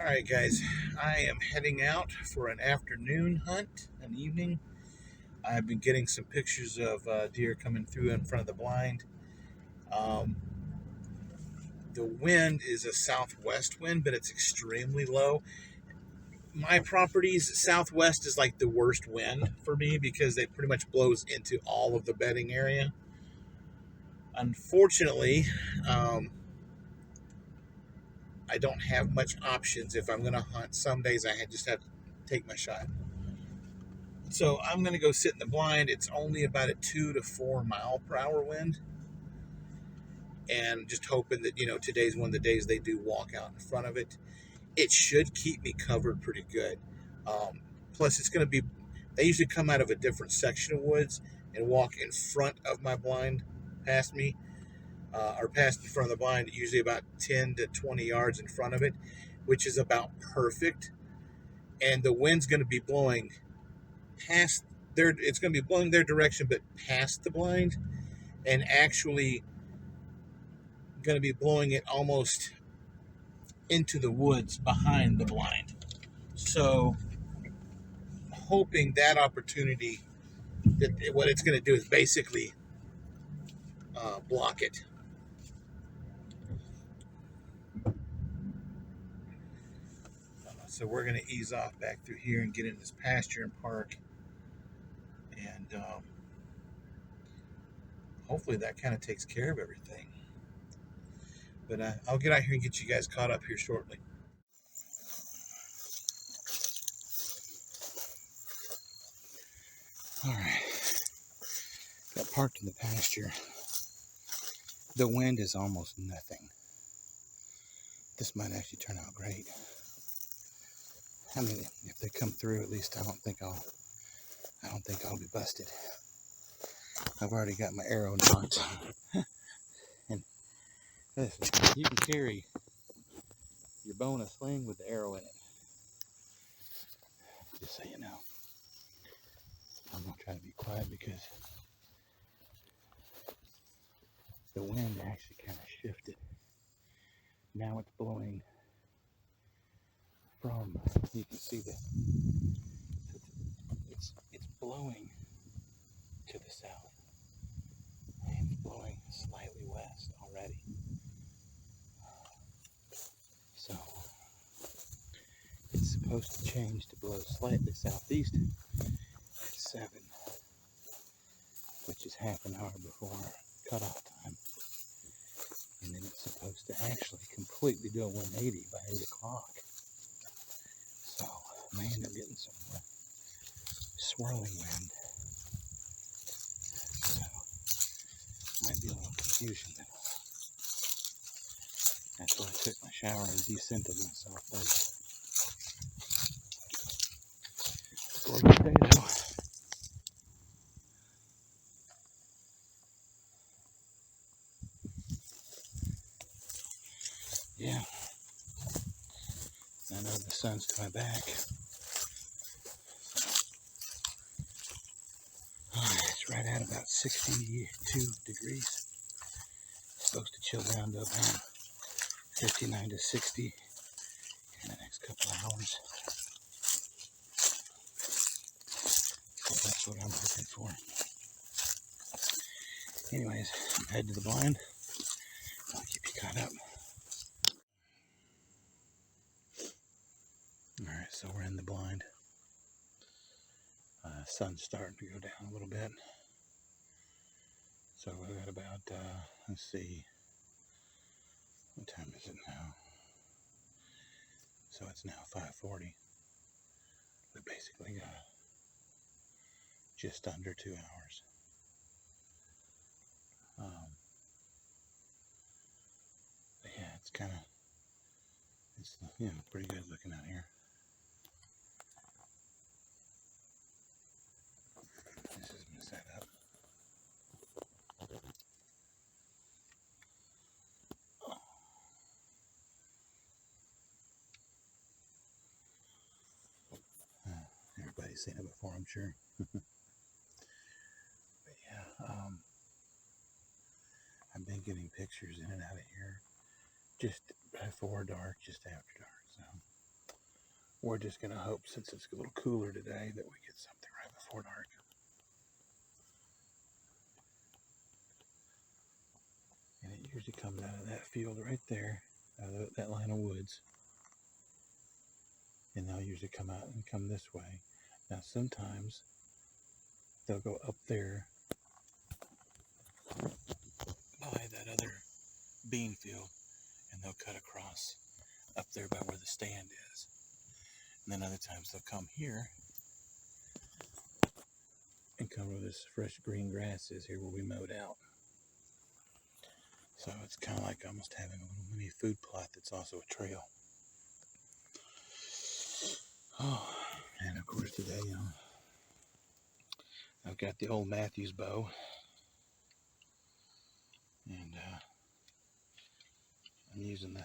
All right, guys, I am heading out for an afternoon hunt, an evening. I've been getting some pictures of deer coming through in front of the blind. Um, the wind is a southwest wind, but it's extremely low. My property's southwest is like the worst wind for me because it pretty much blows into all of the bedding area. Unfortunately, um, I don't have much options if I'm going to hunt. Some days just have to take my shot. So I'm going to go sit in the blind. It's only about a 2 to 4 mile per hour wind. And just hoping that, today's one of the days they do walk out in front of it. It should keep me covered pretty good. Plus, it's going to be, they usually come out of a different section of woods and walk in front of my blind past me, or past in front of the blind, usually about 10 to 20 yards in front of it, which is about perfect. And the wind's going to be blowing past it's going to be blowing their direction, but past the blind, and actually going to be blowing it almost into the woods behind the blind. So, hoping that opportunity, that what it's going to do is basically block it. So we're going to ease off back through here and get into this pasture and park, and hopefully that kind of takes care of everything. But I'll get out here and get you guys caught up here shortly. All right, got parked in the pasture. The wind is almost nothing. This might actually turn out great. I mean, if they come through, at least I don't think I'll be busted. I've already got my arrow knocked. And listen, you can carry your bow in a sling with the arrow in it. Just so you know. I'm gonna try to be quiet because the wind actually kind of shifted. Now it's blowing from, you can see that it's blowing to the south. And it's blowing slightly west already. So it's supposed to change to blow slightly southeast at 7, which is half an hour before cutoff time. And then it's supposed to actually completely do a 180 by 8 o'clock. So, man, they're getting some swirling wind. So, might be a little confusion. That's why I took my shower and descented myself first. Gorgeous day though. Yeah. I know the sun's coming back. It's right at about 62 degrees. It's supposed to chill down to about 59 to 60 in the next couple of hours. So that's what I'm hoping for. Anyways, head to the blind. I'll keep you caught up. Alright, so we're in the blind. Sun's starting to go down a little bit. So we've got about, let's see, what time is it now? So it's now 5:40. We basically got just under 2 hours. But yeah, it's kind of, it's, pretty good looking out here. This has been set up. Everybody's seen it before, I'm sure. But yeah, I've been getting pictures in and out of here just before dark, just after dark. So we're just going to hope, since it's a little cooler today, that we get something right before dark. And it usually comes out of that field right there, out of that line of woods. And they'll usually come out and come this way. Now sometimes they'll go up there by that other bean field, and they'll cut across up there by where the stand is. And then other times they'll come here and come where this fresh green grass is here, where we mowed out. So it's kind of like almost having a little mini food plot that's also a trail. Oh, and of course today, I've got the old Matthews bow, and I'm using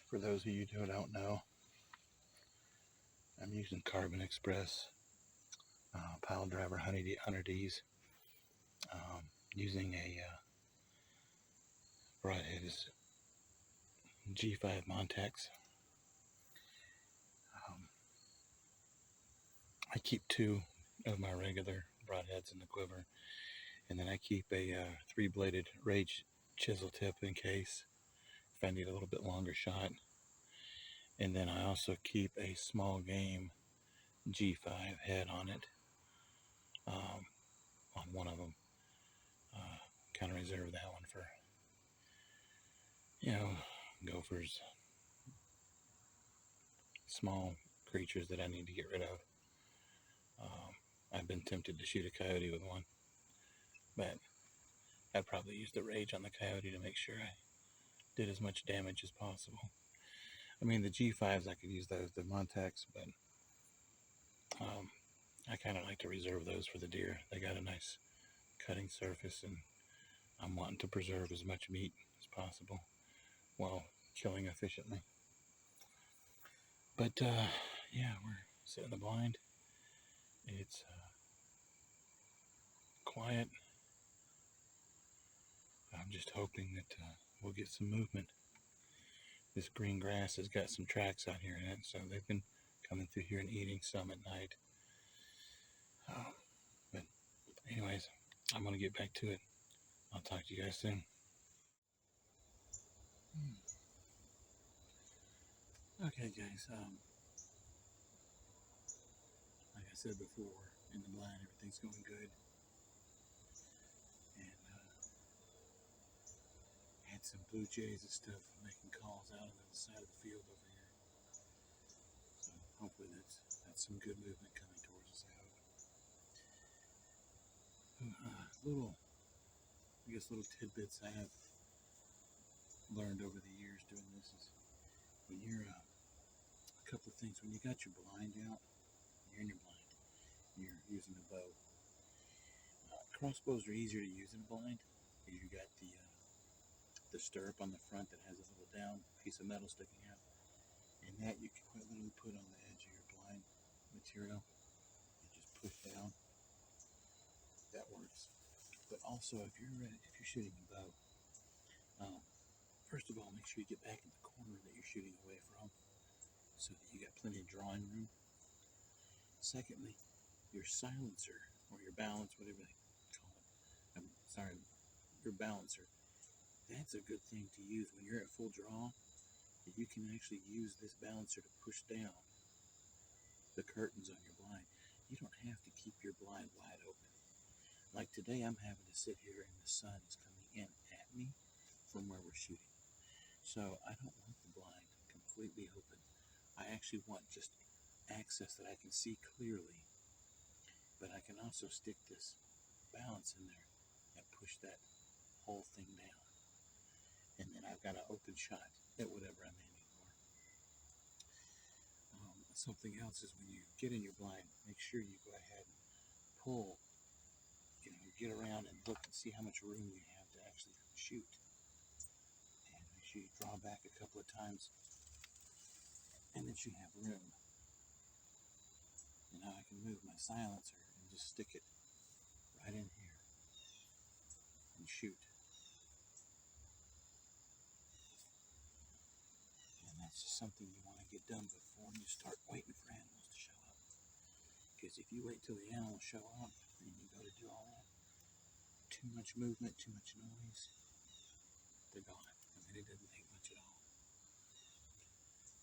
for those of you who don't know, I'm using Carbon Express Pile Driver 100Ds, using a broadhead is G5 Montex. I keep 2 of my regular broadheads in the quiver, and then I keep a 3-bladed Rage chisel tip in case if I need a little bit longer shot. And then I also keep a small game G5 head on it, on one of them. Kind of reserve that one for, gophers, small creatures that I need to get rid of. I've been tempted to shoot a coyote with one, but I'd probably use the Rage on the coyote to make sure I did as much damage as possible. I mean, the G5s, I could use those, the Montex, but I kind of like to reserve those for the deer. They got a nice cutting surface, and I'm wanting to preserve as much meat as possible while killing efficiently. But yeah, we're sitting in the blind. It's quiet. I'm just hoping that we'll get some movement. This green grass has got some tracks out here in it, so they've been coming through here and eating some at night. But anyways, I'm going to get back to it. I'll talk to you guys soon. Okay, guys. Like I said before, we're in the blind. Everything's going good. And had some blue jays and stuff making calls out on the other side of the field over here. So hopefully that's some good movement coming towards us, I hope. Little tidbits I have learned over the years doing this is when you're a couple of things. When you got your blind out, you're in your blind, you're using a bow. Crossbows are easier to use in a blind because you got the stirrup on the front that has a little down piece of metal sticking out, and that you can quite literally put on the edge of your blind material and just push down. That works. But also, if you're shooting a bow, first of all, make sure you get back in the corner that you're shooting away from, so that you got plenty of drawing room. Secondly, your silencer or your balance, whatever they call it, your balancer. That's a good thing to use when you're at full draw. You can actually use this balancer to push down the curtains on your blind. You don't have to keep your blind wide open. Like today, I'm having to sit here and the sun is coming in at me from where we're shooting. So I don't want the blind completely open. I actually want just access that I can see clearly, but I can also stick this balance in there and push that whole thing down. And then I've got an open shot at whatever I'm aiming for. Something else is when you get in your blind, make sure you go ahead and pull, get around and look and see how much room you have to actually shoot. And make sure you draw back a couple of times and that you have room. And now I can move my silencer and just stick it right in here and shoot. And that's just something you want to get done before you start waiting for animals to show up. Because if you wait till the animals show up and you go to do all that, too much movement, too much noise, they're gone. And then it doesn't take much at all.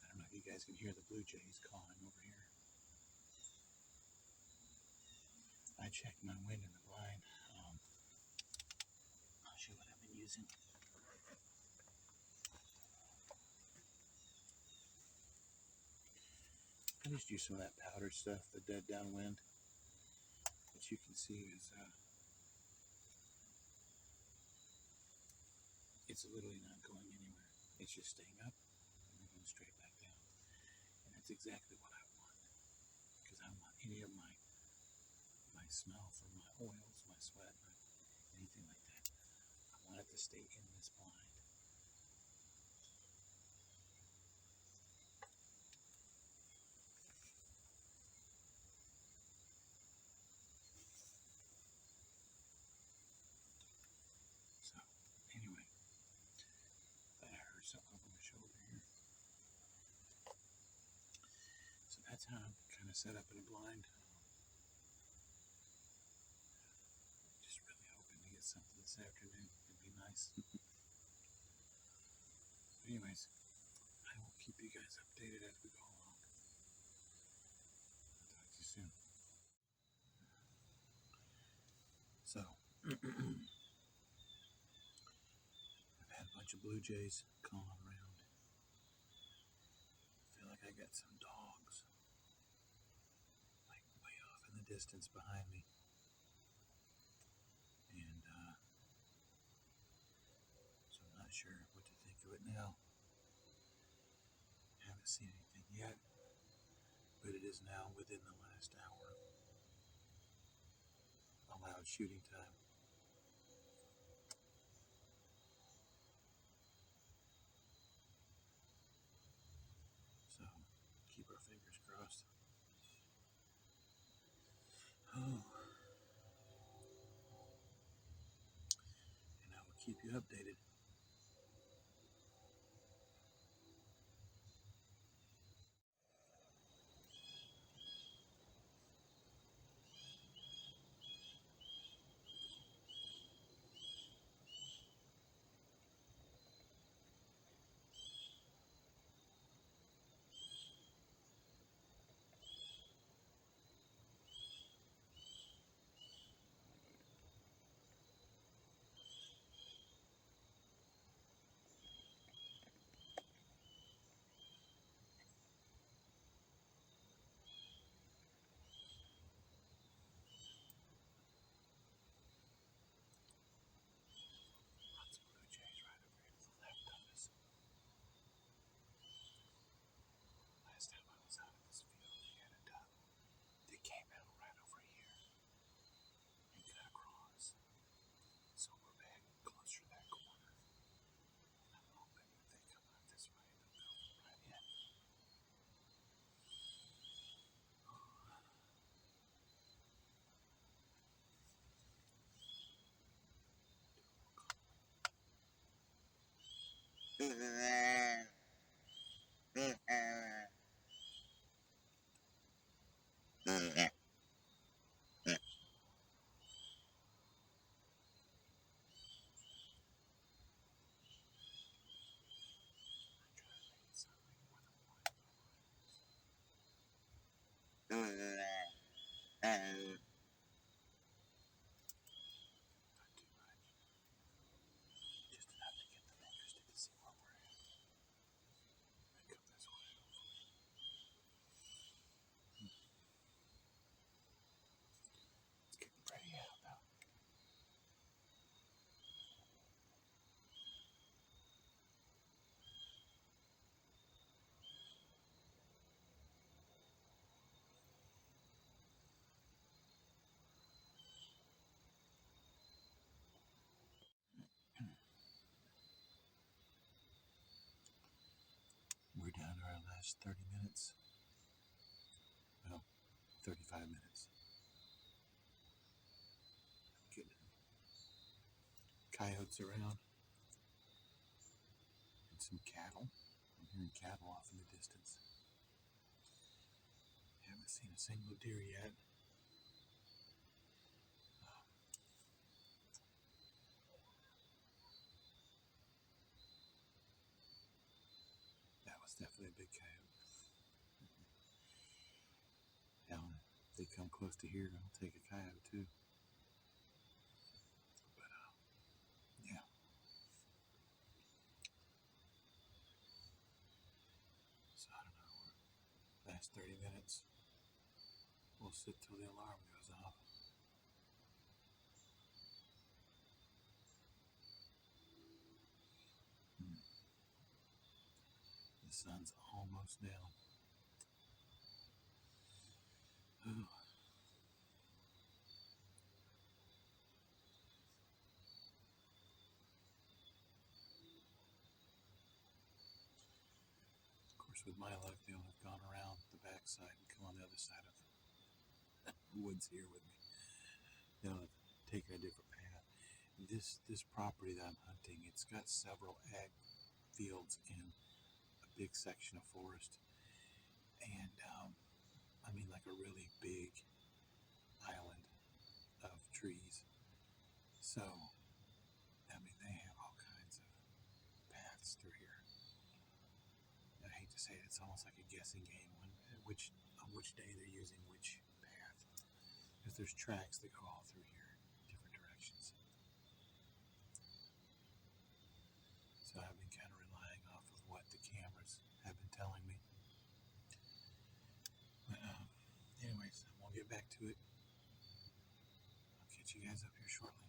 I don't know if you guys can hear the blue jays calling over here. I checked my wind in the blind. I'll show you what I've been using. I just use some of that powder stuff, the dead downwind. What you can see is it's literally not going anywhere. It's just staying up and then going straight back down. And that's exactly what I want. Because I don't want any of my smell from my oils, my sweat, anything like that. I want it to stay in this blind. So, anyway, I heard something over my shoulder here. So that's how I'm kind of set up in a blind. Just really hoping to get something this afternoon. It'd be nice. Anyways, I will keep you guys updated as we go along. I'll talk to you soon. So, I've had a bunch of blue jays calling around. I feel like I got some dogs, like way off in the distance behind me. And so I'm not sure what to think of it now. Haven't seen anything yet, but it is now within the last hour allowed shooting time. So keep our fingers crossed. Oh, and I will keep you updated. Lots of blue jays right over here to the left of us. Last time I was out in this field, we had a duck that came out right over here and cut across. So we're back closer to that corner. And I'm hoping if they come out this way, they'll go right in. Not too much. Just enough to get them interested to see where we're at. They come this way, hopefully. It's getting pretty out though. We're down to our last 30 minutes. Well, 35 minutes. Getting coyotes around and some cattle. I'm hearing cattle off in the distance. haven't seen a single deer yet. That was definitely a big coyote. Now, if they come close to here, I'll take a coyote too. But yeah. So I don't know. Last 30 minutes, we'll sit till the alarm goes off. The sun's almost down. Oh. Of course, with my luck, they'll have gone around the backside and come on the other side of the woods here with me. They'll have taken a different path. This property that I'm hunting, it's got several ag fields and a big section of forest, and I mean like a really big island of trees. So I mean they have all kinds of paths through here. I hate to say it, it's almost like a guessing game on which day they're using which path, because there's tracks that go all through here, different directions. So I've been kind of relying off of what the cameras have been telling me. But anyways, I'm gonna get back to it. I'll catch you guys up here shortly.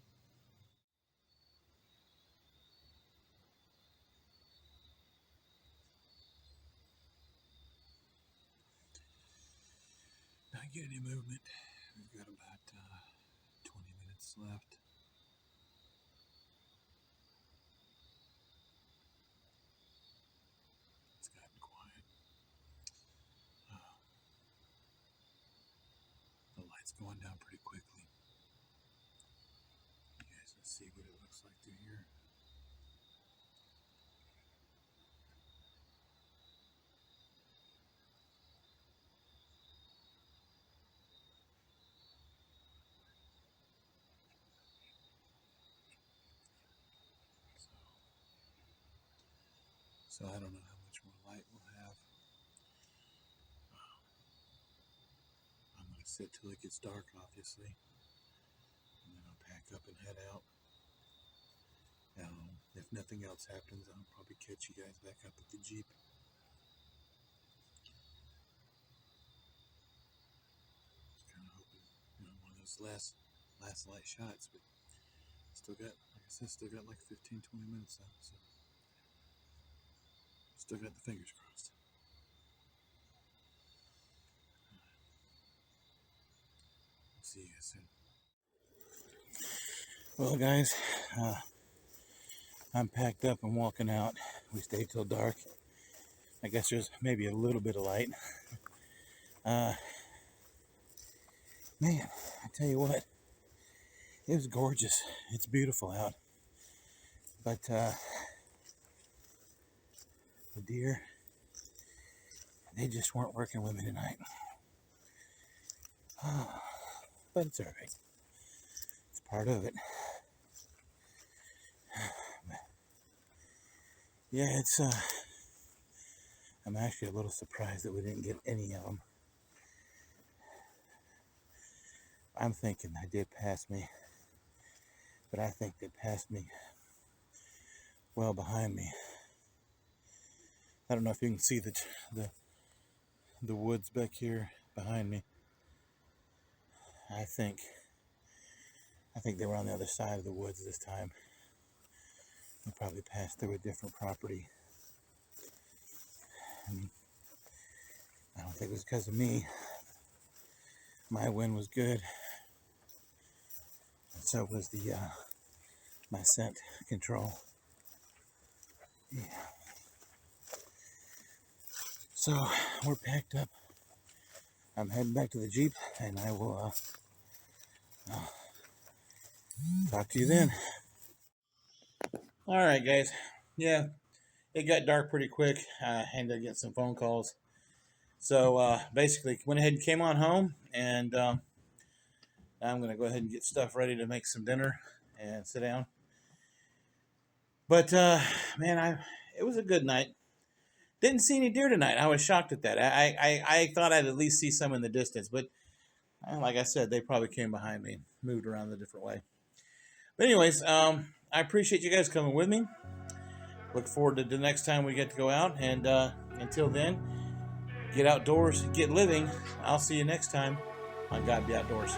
Not get any movement. We've got about 20 minutes left. It's gotten quiet. The light's going down pretty quickly. You guys can see what it looks like through here. So I don't know how much more light we'll have. I'm going to sit till it gets dark, obviously, and then I'll pack up and head out. If nothing else happens, I'll probably catch you guys back up at the Jeep. Just kind of hoping, one of those last light shots, but still got, like I said, still got like 15-20 minutes left, so still got the fingers crossed. See you guys soon. Well, guys, I'm packed up and walking out. We stayed till dark. I guess there's maybe a little bit of light. Man, I tell you what, it was gorgeous. It's beautiful out. But the deer, they just weren't working with me tonight. But it's all right. It's part of it. Yeah, it's I'm actually a little surprised that we didn't get any of them. I'm thinking they did pass me, but I think they passed me well behind me. I don't know if you can see the woods back here behind me. I think they were on the other side of the woods this time. They probably passed through a different property. And I don't think it was because of me. My wind was good, and so was the my scent control. Yeah. So we're packed up. I'm heading back to the Jeep, and I will talk to you then. All right, guys. Yeah, it got dark pretty quick. I ended up getting some phone calls. So basically, went ahead and came on home, and now I'm going to go ahead and get stuff ready to make some dinner and sit down. But man, it was a good night. Didn't see any deer tonight. I was shocked at that. I thought I'd at least see some in the distance, but like I said, they probably came behind me, moved around a different way. But anyways, I appreciate you guys coming with me. Look forward to the next time we get to go out. And until then, get outdoors, get living. I'll see you next time on God Be Outdoors.